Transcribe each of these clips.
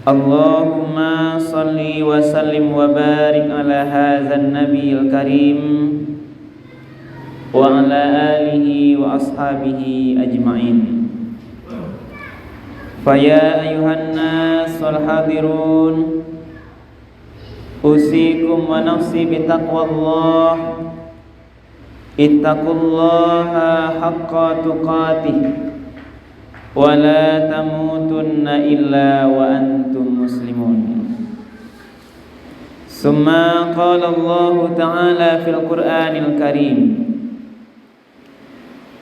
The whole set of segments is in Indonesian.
Allahumma salli wa sallim wa barik ala hadzal nabiyil karim wa ala alihi wa ashabihi ajma'in. Faya ayuhan nasul hadirun, usikum wa nafsi bitaqwallah. Ittaqullaha haqqa tuqatih wa la tamutunna illa wa antum muslimun. Summa qala Allah ta'ala fil Qur'anil Karim,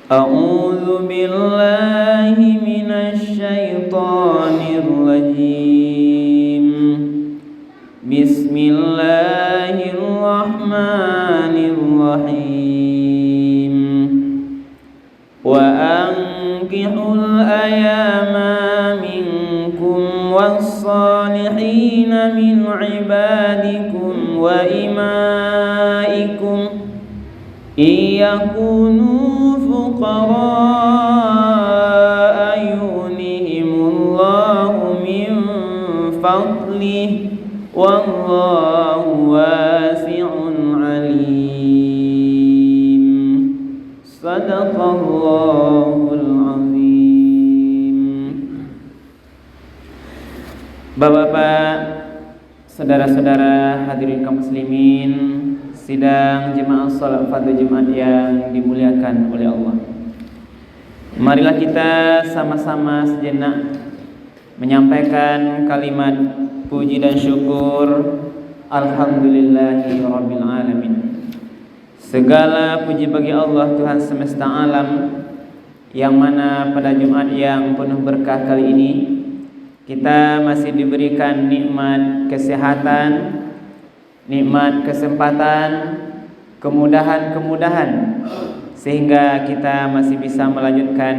a'udzu billahi minasy syaithanir rajim. Bismillahirrahmanirrahim. Wa ankihul ayama minkum was-salihina min ibadikum wa imaikum iyakunu fuqara yughnihimullahu min fadlih wallahu wasi'un alim. Sadaqallahul azim. Bapak-bapak, saudara-saudara hadirin kaum muslimin, sidang jemaah salat fardu Jumat yang dimuliakan oleh Allah. Marilah kita sama-sama sejenak menyampaikan kalimat puji dan syukur. Alhamdulillahi rabbil alamin. Segala puji bagi Allah Tuhan semesta alam, yang mana pada Jumat yang penuh berkah kali ini kita masih diberikan nikmat kesehatan, nikmat kesempatan, kemudahan-kemudahan, sehingga kita masih bisa melanjutkan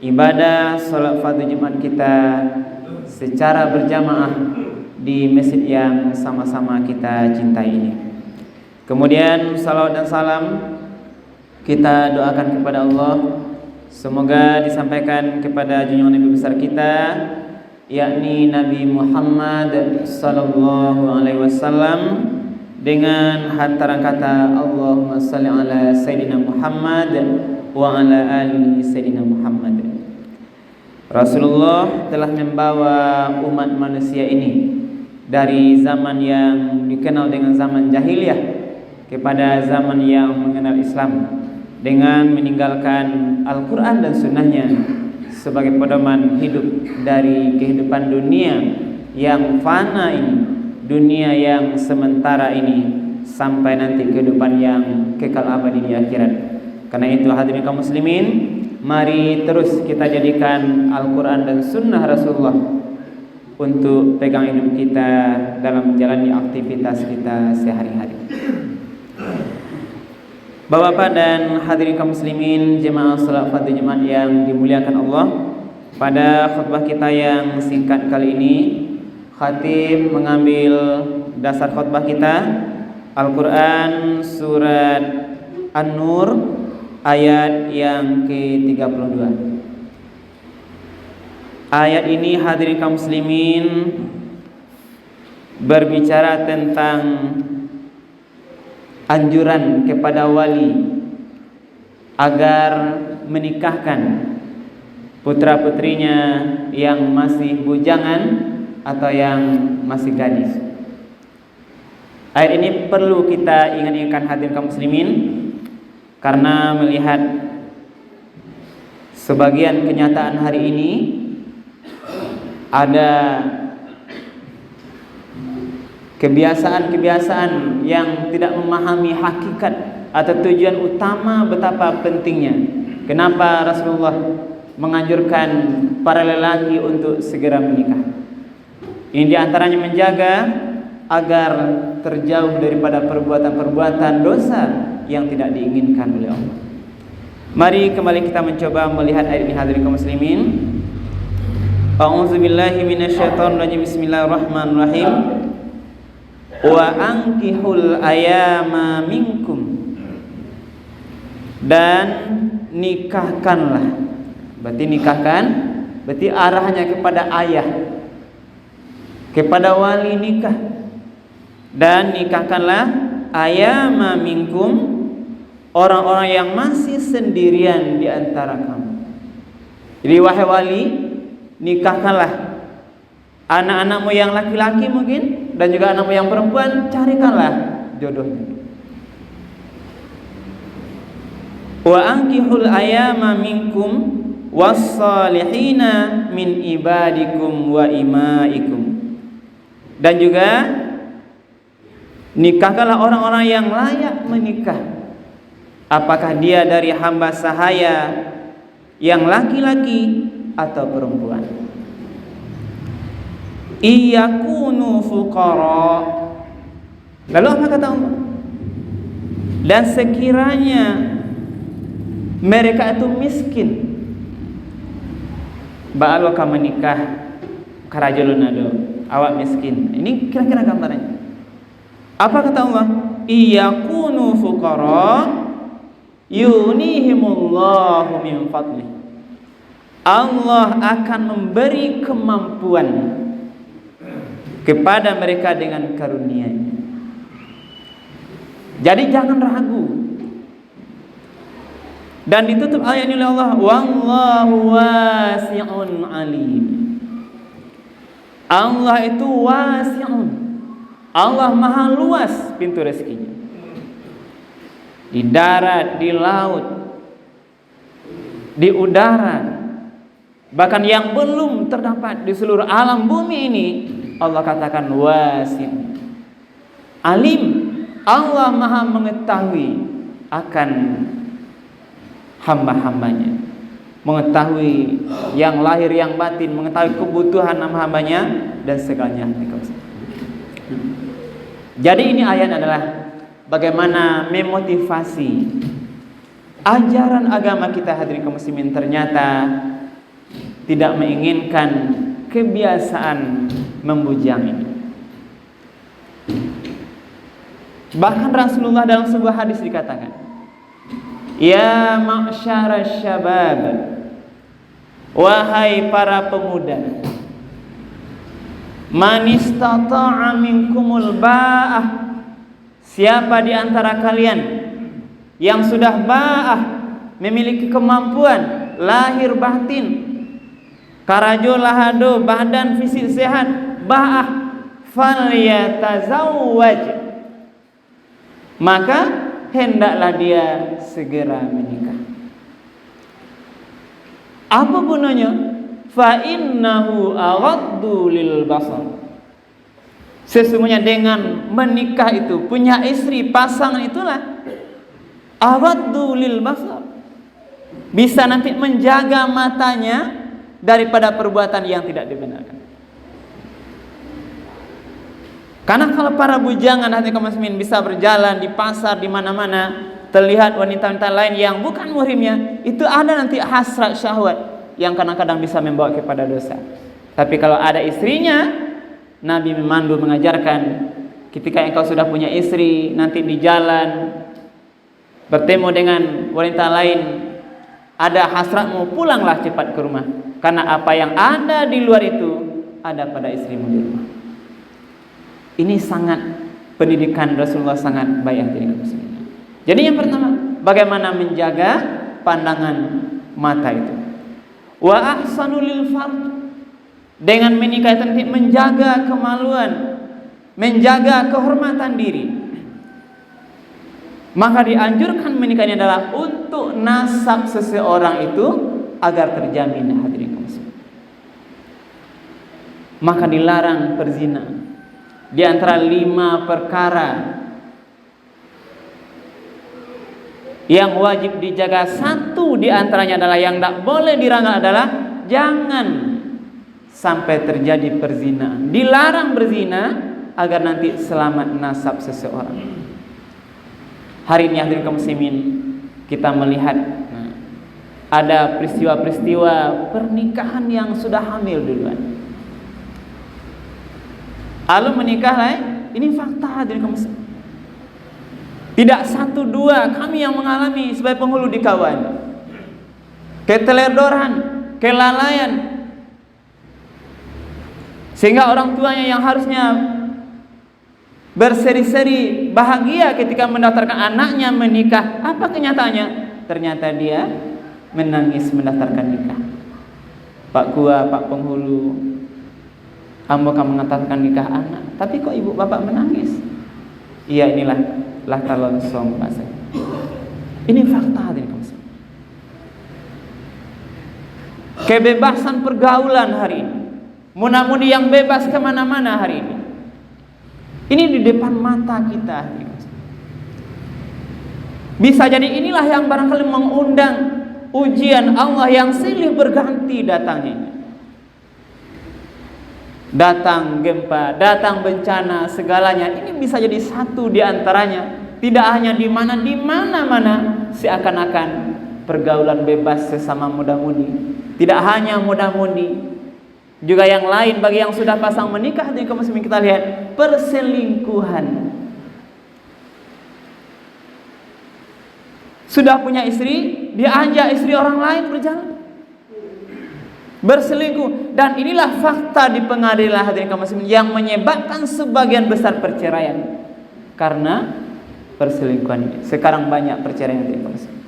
ibadah salat fardu Jumat kita secara berjamaah di masjid yang sama-sama kita cintai ini. Kemudian salawat dan salam kita doakan kepada Allah, semoga disampaikan kepada junjungan Nabi besar kita, yakni Nabi Muhammad sallallahu alaihi wasallam, dengan hantaran kata Allahumma salli ala Sayyidina Muhammad wa ala ali Sayyidina Muhammad. Rasulullah telah membawa umat manusia ini dari zaman yang dikenal dengan zaman jahiliyah kepada zaman yang mengenal Islam, dengan meninggalkan Al-Quran dan sunnahnya sebagai pedoman hidup dari kehidupan dunia yang fana ini, dunia yang sementara ini, sampai nanti kehidupan yang kekal abadi di akhirat. Karena itu hadirin kaum muslimin, mari terus kita jadikan Al-Quran dan sunnah Rasulullah untuk pegang hidup kita dalam menjalani aktivitas kita sehari-hari. Bapak-bapak dan hadirin kaum muslimin jemaah salat fardu Jumat yang dimuliakan Allah, pada khutbah kita yang singkat kali ini, khatib mengambil dasar khutbah kita Al-Quran surat An-Nur ayat yang ke-32. Ayat ini hadirin kaum muslimin berbicara tentang anjuran kepada wali agar menikahkan putra-putrinya yang masih bujangan atau yang masih gadis. Ayat ini perlu kita ingat-ingatkan hadirin kaum muslimin, karena melihat sebagian kenyataan hari ini ada kebiasaan-kebiasaan yang tidak memahami hakikat atau tujuan utama betapa pentingnya kenapa Rasulullah menganjurkan para lelaki untuk segera menikah. Ini diantaranya menjaga agar terjauh daripada perbuatan-perbuatan dosa yang tidak diinginkan oleh Allah. Mari kembali kita mencoba melihat ayat ini hadirin kaum muslimin. A'udzubillahi minasyaitonirrajim. Bismillahirrahmanirrahim. Wa ankihul ayama minkum, dan nikahkanlah. Berarti nikahkan berarti arahnya kepada ayah. kepada wali nikah, dan nikahkanlah ayama minkum, orang-orang yang masih sendirian di antara kamu. Jadi wahai wali, nikahkanlah anak-anakmu yang laki-laki mungkin, dan juga anakmu yang perempuan, carikanlah jodohnya. Wa ankihul ayama minkum wassalihina min ibadikum wa imaikum. Dan juga nikahkanlah orang-orang yang layak menikah, apakah dia dari hamba sahaya yang laki-laki atau perempuan. Iyakunu fuqara. Lalu apa kata Allah? Dan sekiranya mereka itu miskin, ba'al ka menikah karajulun ado, awak miskin. Ini kira-kira gambarannya. Apa kata Allah? Iyakunu fuqara yunihimullahu min fadlih. Allah akan memberi kemampuan kepada mereka dengan karunia-Nya. Jadi jangan ragu. Dan ditutup ayat ini oleh Allah, wallahu wasi'un alim. Allah itu wasi'un. Allah maha luas pintu rezekinya. Di darat, di laut, di udara, bahkan yang belum terdapat di seluruh alam bumi ini, Allah katakan wasi'un alim. Allah maha mengetahui akan hamba-hambanya, mengetahui yang lahir yang batin, mengetahui kebutuhan hamba-hambanya dan segalanya. Jadi ini ayat adalah bagaimana memotivasi ajaran agama kita, hadirin kaum muslimin, ternyata tidak menginginkan kebiasaan membujang ini. Bahkan Rasulullah dalam sebuah hadis dikatakan, ya ma'syara syabab, wahai para pemuda, man istata'a minkumul ba'ah, siapa di antara kalian yang sudah ba'ah, memiliki kemampuan lahir batin, karajul lahado, badan fisik sehat, ba'ah, falyatazawwaj, maka hendaklah dia segera menikah. Apa gunanya? Fa innahu aghaddu lil basar. Sesungguhnya dengan menikah itu, punya istri, pasangan itulah aghaddu lil basar, bisa nanti menjaga matanya daripada perbuatan yang tidak dibenarkan. Karena kalau para bujangan, hati kaum muslimin, bisa berjalan di pasar, di mana-mana, terlihat wanita-wanita lain yang bukan muhrimnya, itu ada nanti hasrat syahwat yang kadang-kadang bisa membawa kepada dosa. Tapi kalau ada istrinya, Nabi memandu mengajarkan, ketika engkau sudah punya istri, nanti di jalan bertemu dengan wanita lain, ada hasratmu, pulanglah cepat ke rumah, karena apa yang ada di luar itu ada pada istrimu di rumah. Ini sangat, pendidikan Rasulullah sangat baik hati kaum muslimin. Jadi yang pertama, bagaimana menjaga pandangan mata itu. Wa ahsanu lil fard, dengan menikah itu nanti menjaga kemaluan, menjaga kehormatan diri. Maka dianjurkan menikah ini adalah untuk nasab seseorang itu agar terjamin, hadirin kaum muslimin. Maka dilarang perzina. Di antara 5 perkara yang wajib dijaga, satu di antaranya adalah yang tidak boleh dirangkul adalah jangan sampai terjadi perzinahan. Dilarang berzina agar nanti selamat nasab seseorang. Hari ini hadirin kaum muslimin, kita melihat ada peristiwa-peristiwa pernikahan yang sudah hamil duluan. Lalu menikah, ini fakta hadirin kaum muslimin. Tidak 1, 2, kami yang mengalami sebagai penghulu di kawan, keteledoran, kelalaian, Sehingga orang tuanya yang harusnya berseri-seri bahagia ketika mendaftarkan anaknya menikah, apa kenyataannya? Ternyata dia menangis mendaftarkan nikah. Pak Kua, Pak Penghulu, hamba akan mengantarkan nikah anak, tapi kok ibu bapak menangis? Iya, inilah lah calon song bahasa. Ini fakta hadirin kaum. Kebebasan pergaulan hari ini, muna-mudi yang bebas kemana-mana hari ini. Ini di depan mata kita. Bisa jadi inilah yang barangkali mengundang ujian Allah yang silih berganti datangnya. Datang gempa, datang bencana, segalanya. Ini bisa jadi satu di antaranya. Tidak hanya di mana-mana seakan-akan pergaulan bebas sesama muda-mudi. Tidak hanya muda-mudi, juga yang lain bagi yang sudah pasang menikah. Di kaum muslimin kita lihat perselingkuhan. Sudah punya istri, dia ajak istri orang lain berjalan, berselingkuh. Dan inilah fakta di pengadilan hadirin kaum muslimin yang menyebabkan sebagian besar perceraian karena perselingkuhan ini. Sekarang banyak perceraian hadirin kaum muslimin.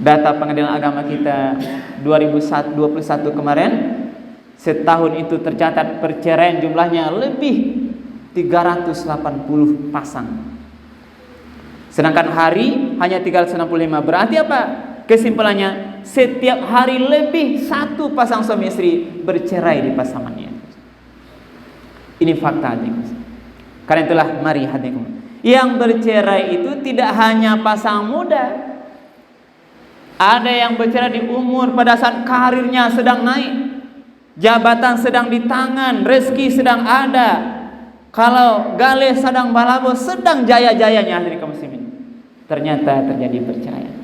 Data pengadilan agama kita 2021 kemarin, setahun itu tercatat perceraian jumlahnya lebih 380 pasang. Sedangkan hari hanya 365. Berarti apa? Kesimpulannya, setiap hari lebih satu pasang suami istri bercerai di pasangannya. Ini fakta hadirin. Karena itulah mari hadirin, yang bercerai itu tidak hanya pasang muda. Ada yang bercerai di umur pada saat karirnya sedang naik, jabatan sedang di tangan, rezeki sedang ada. Kalau gale sedang balabo, sedang jaya-jayanya hadirin kaum muslimin, ternyata terjadi perceraian.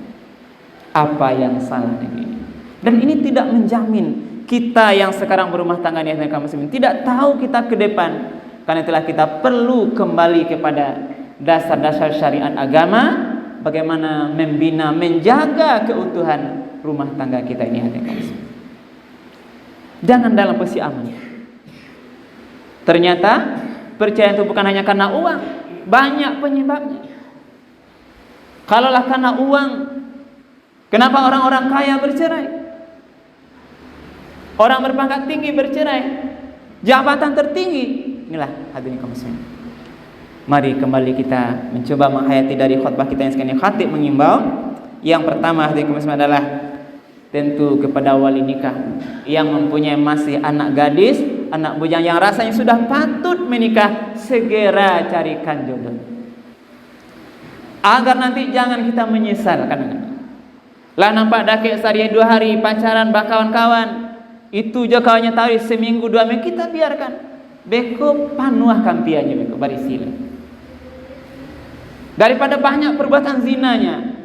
Apa yang salah dengan ini? Dan ini tidak menjamin kita yang sekarang berumah tangga ini hadirin kaum muslimin tidak tahu kita ke depan. Karena itulah kita perlu kembali kepada dasar-dasar syariat agama. Bagaimana membina, menjaga keutuhan rumah tangga kita ini hadirin kaum muslimin. Jangan dalam posisi aman. Ternyata perceraian itu bukan hanya karena uang, banyak penyebabnya. Kalaulah karena uang, kenapa orang-orang kaya bercerai? Orang berpangkat tinggi bercerai, jabatan tertinggi. Inilah hadirin kaum muslimin. Mari kembali kita mencoba menghayati dari khutbah kita yang sekarang. Khatib mengimbau, yang pertama hadirin kaum muslimin adalah tentu kepada wali nikah yang mempunyai masih anak gadis, anak bujang yang rasanya sudah patut menikah, segera carikan jodoh, agar nanti jangan kita menyesal. Lah nampak dah kayak sehari 2 hari pacaran kawan-kawan, itu je kawannya tahu seminggu 2 minggu kita biarkan. Beko panuah kampiannya beko barisila. Daripada banyak perbuatan zinanya,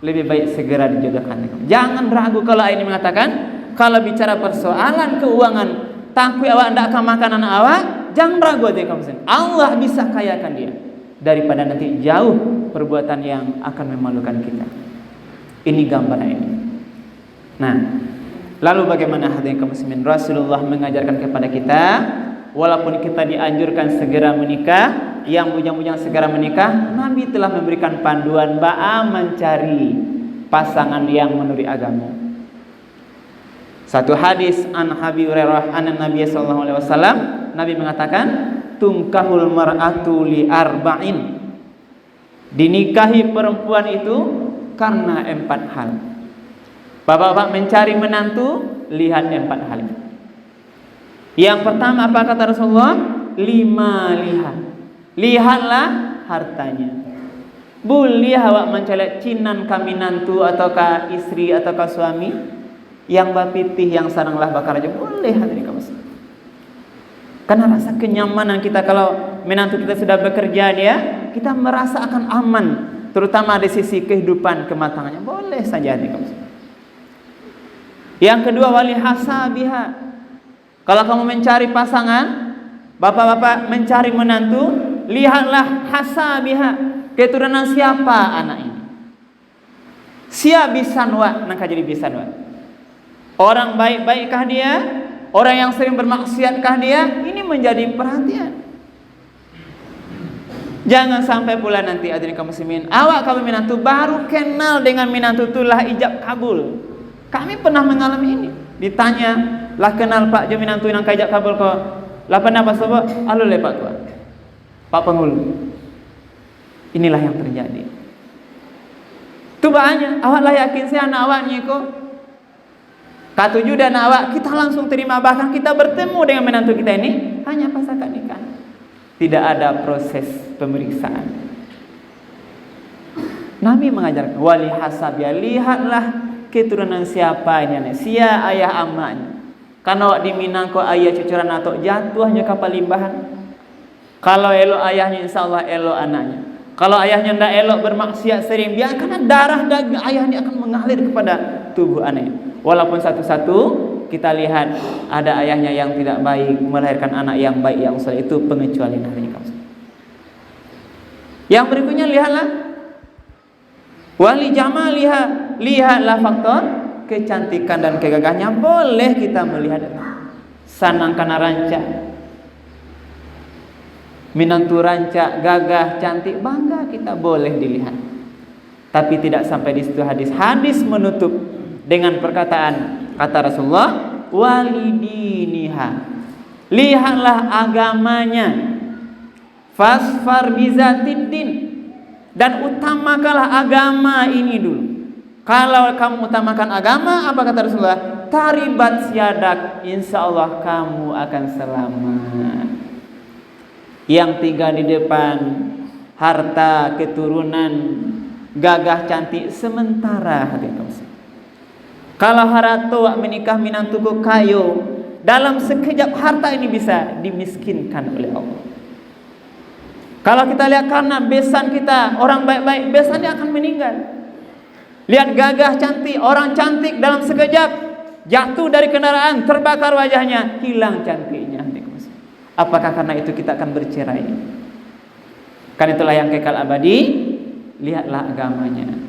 lebih baik segera dijodohkan. Jangan ragu kalau ini mengatakan, kalau bicara persoalan keuangan, takui awak tidak akan makan anak awak, jangan ragu aja kamu. Allah bisa kayakan dia daripada nanti jauh perbuatan yang akan memalukan kita. Ini gambaran ini. Nah, lalu bagaimana hadirin kaum muslimin? Rasulullah mengajarkan kepada kita, walaupun kita dianjurkan segera menikah, yang bujang-bujang segera menikah, Nabi telah memberikan panduan ba'a mencari pasangan yang menurut agama. Satu hadis an Abi Hurairah an Nabi sallallahu alaihi wasallam, Nabi mengatakan, tungkahul mar'atu li arba'in. Dinikahi perempuan itu karena 4 hal. Bapak-bapak mencari menantu, lihat 4 hal. Yang pertama apa kata Rasulullah? 5 lihat. Lihatlah hartanya. Boleh awak mencari cinan kaminantu ataukah istri ataukah suami yang bapitih yang saranglah bakar aja boleh hadirin kaum muslimin. Karena rasa kenyamanan kita kalau menantu kita sudah bekerja dia, kita merasa akan aman, terutama dari sisi kehidupan kematangannya. Boleh saja hadirin kaum muslimin. Yang kedua, wali hasabiha. Kalau kamu mencari pasangan, bapak-bapak mencari menantu, lihatlah hasabiha, keturunan siapa anak ini. Sia bisanwa, nangka jadi bisanwa. Orang baik-baikkah dia? Orang yang sering bermaksiatkah dia? Ini menjadi perhatian. Jangan sampai pula nanti hadirin kaum muslimin, awak kamu minantu baru kenal dengan minantu itulah ijab kabul. Kami pernah mengalami ini. Ditanya, lah kenal Pak Jo minantu nang ijab kabul ko. Lah pernah apa sebab? Alo le Pak ko. Pak Pengulu. Inilah yang terjadi. Tu banyak, awak lah yakin saya anak awaknya ko. Katuju dan awak kita langsung terima, bahkan kita bertemu dengan menantu kita ini hanya pas akad nikah. Tidak ada proses pemeriksaan. Nabi mengajarkan wali hasabia, lihatlah keturunan siapa ini, sia ayah amaknya. Karena di Minang ko ayah cucuran atau jatuh hanya kapal limbahan. Kalau elok ayahnya, insya Allah elok anaknya. Kalau ayahnya tidak elok bermaksiat sering, biarkan darah daging ayah ini akan mengalir kepada tubuh anaknya. Walaupun satu-satu kita lihat ada ayahnya yang tidak baik melahirkan anak yang baik yang soleh, itu pengecualian harinya kamu. Yang berikutnya lihatlah wali jamal, lihatlah faktor kecantikan dan kegagahnya. Boleh kita melihat sanang kana ranca, minantu ranca gagah cantik, bangga kita, boleh dilihat. Tapi tidak sampai di situ. Hadis menutup dengan perkataan kata Rasulullah, walidiniha, lihatlah agamanya, fasfar bizatiddin, dan utamakanlah agama ini dulu. Kalau kamu utamakan agama, apa kata Rasulullah? Taribat siadak, insya Allah kamu akan selamat. Yang tiga di depan, harta, keturunan, gagah, cantik, sementara hati kamu. Kalau harato menikah minantuku kayu, dalam sekejap harta ini bisa dimiskinkan oleh Allah. Kalau kita lihat karena besan kita, orang baik-baik, besannya akan meninggal. Lihat gagah cantik, orang cantik dalam sekejap jatuh dari kendaraan, terbakar wajahnya, hilang cantiknya. Apakah karena itu kita akan bercerai? Kan itulah yang kekal abadi. Lihatlah agamanya.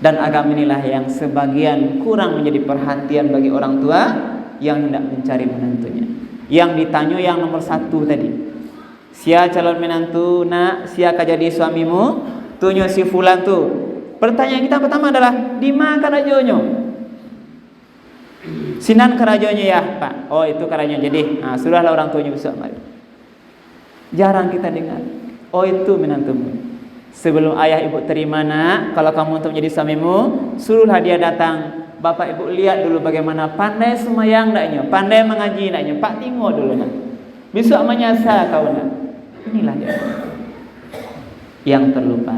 Dan agama inilah yang sebagian kurang menjadi perhatian bagi orang tua yang hendak mencari menantunya. Yang ditanya yang nomor satu tadi, sia calon menantu nak, siapa jadi suamimu? Tunyo si fulan tu. Pertanyaan kita pertama adalah, di mana karajonyo? Sinan karajonyo ya Pak. Oh itu karajonyo, jadi sudahlah orang tuanya besok mari. Jarang kita dengar, oh itu menantumu. Sebelum ayah ibu terima nak, kalau kamu untuk menjadi suamimu, suruhlah dia datang. Bapak ibu lihat dulu bagaimana pandai semayang daknya, pandai mengaji daknya. Pak tengok dulu nak. Besok menyasa kau nak. Inilah dia yang terlupa.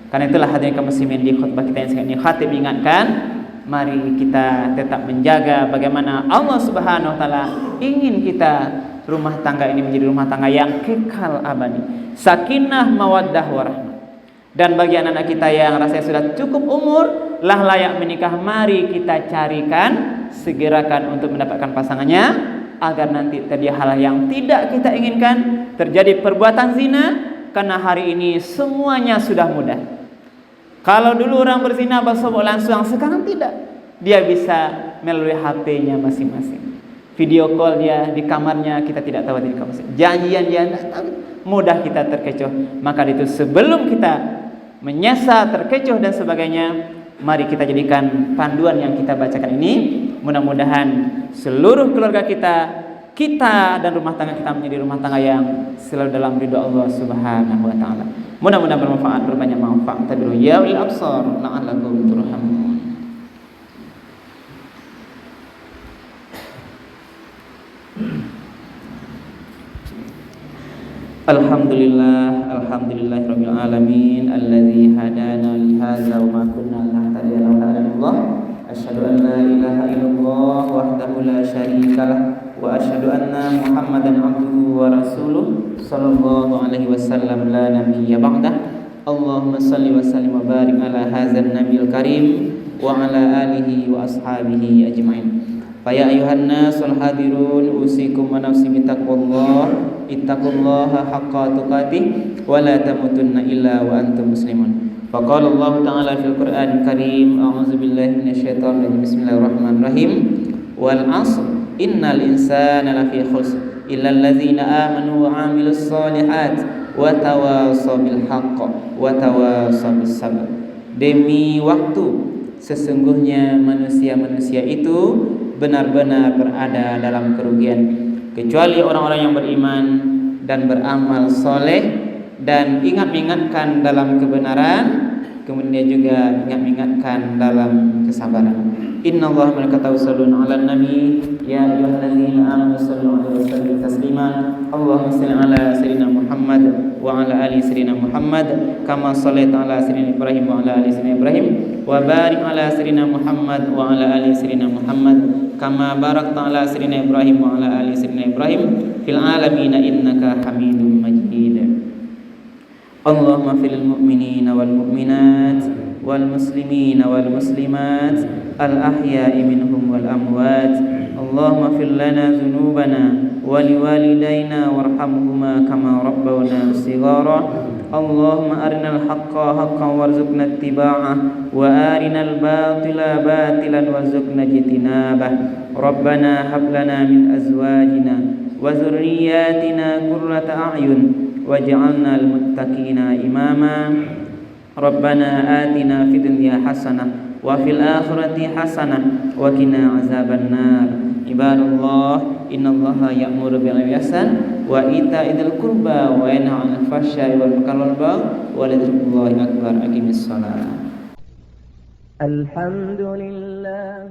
Karena itulah hadirin kaum muslimin, di khutbah kita yang sekarang ini khatib ingatkan, mari kita tetap menjaga bagaimana Allah Subhanahu wa taala ingin kita rumah tangga ini menjadi rumah tangga yang kekal abadi. Sakinah, mawaddah, warahmah. Dan bagi anak-anak kita yang rasanya sudah cukup umur, lah layak menikah, mari kita carikan, segerakan untuk mendapatkan pasangannya, agar nanti terjadi hal yang tidak kita inginkan, terjadi perbuatan zina. Karena hari ini semuanya sudah mudah. Kalau dulu orang berzina bersobok langsung, sekarang tidak. Dia bisa melalui HP-nya masing-masing. Video call dia di kamarnya, kita tidak tahu di kamar. Janjian dia tidak tahu. Mudah kita terkecoh. Maka itu sebelum kita menyesal, terkecoh dan sebagainya, mari kita jadikan panduan yang kita bacakan ini. Mudah-mudahan seluruh keluarga kita dan rumah tangga kita menjadi rumah tangga yang selalu dalam ridha Allah Subhanahu wa taala. Mudah-mudahan bermanfaat, berbanyak manfaat. Tabiru ya ulil absar la'allakum turhamun. Alhamdulillahirabbil alamin alladzi hadana li hadza wa ma kunna linahtadiya laula an Allah. Asyhadu an la ilaha illallah wahdahu la syarikalah wa asyhadu anna Muhammadan abduhu wa rasuluh sallallahu alaihi wasallam la nabiyya ba'dah. Allahumma shalli wa sallim wa barik ala hadzal nabiyil karim wa ala alihi wa ashabihi ajmain. Fa ya ayuhan nasul hadirun usikum wa nafsi bittaqwallah. Ittaqullaha haqqa tuqatih wa la tamutunna illa wa antum muslimun. Faqala Allah ta'ala fil Qur'anil Karim, a'udzu billahi minasyaitonir rajim. Bismillahirrahmanirrahim. Wal 'ashr Innal insana lafi khusr illal ladzina amanu wa 'amilus sholihat wa tawasaw bil haqq wa tawasaw bis sabr. Demi waktu, sesungguhnya manusia-manusia itu benar-benar berada dalam kerugian, kecuali orang-orang yang beriman dan beramal soleh dan ingat-ingatkan dalam kebenaran, kemudian juga ingat-ingatkan dalam kesabaran. Innallaha wa malaikatahu yusholluna 'alan nabi ya ayyuhalladzina amanu shallu 'alaihi wa sallimu taslima. Allahumma shalli 'ala sayyidina Muhammad wa 'ala ali sayyidina Muhammad kama shallaita 'ala sayyidina Ibrahim wa 'ala ali sayyidina Ibrahim wa barik 'ala sayyidina Muhammad wa 'ala ali sayyidina Muhammad kama barakta 'ala sayyidina Ibrahim wa 'ala ali sayyidina Ibrahim fil 'alamin innaka Hamidum Majid. Allahumma fil mu'minina wal mu'minat wal muslimina wal muslimat al ahya'i minhum wal amwat. Allahumma fil lana dhunubana wa liwalidayna warhamhuma kama rabbawna shighara. Allahumma arinal haqqa haqqan warzuqna ittiba'ah wa arinal batila batilan warzuqna ijtinabah. Rabbana hab lana min azwajina wa dhurriyyatina qurrata a'yun waj'alna lil muttaqina imama. Rabbana atina fid dunya hasanah wa fil akhirati hasanah wa qina azabannar. Ibadallah, innallaha ya'muru bil ihsan wa ita'idil qurba wa yanha 'anil fahsya'i wal munkari wal baghi wa la dzikrullahi akbar. Aqimis shalah. Alhamdulillah.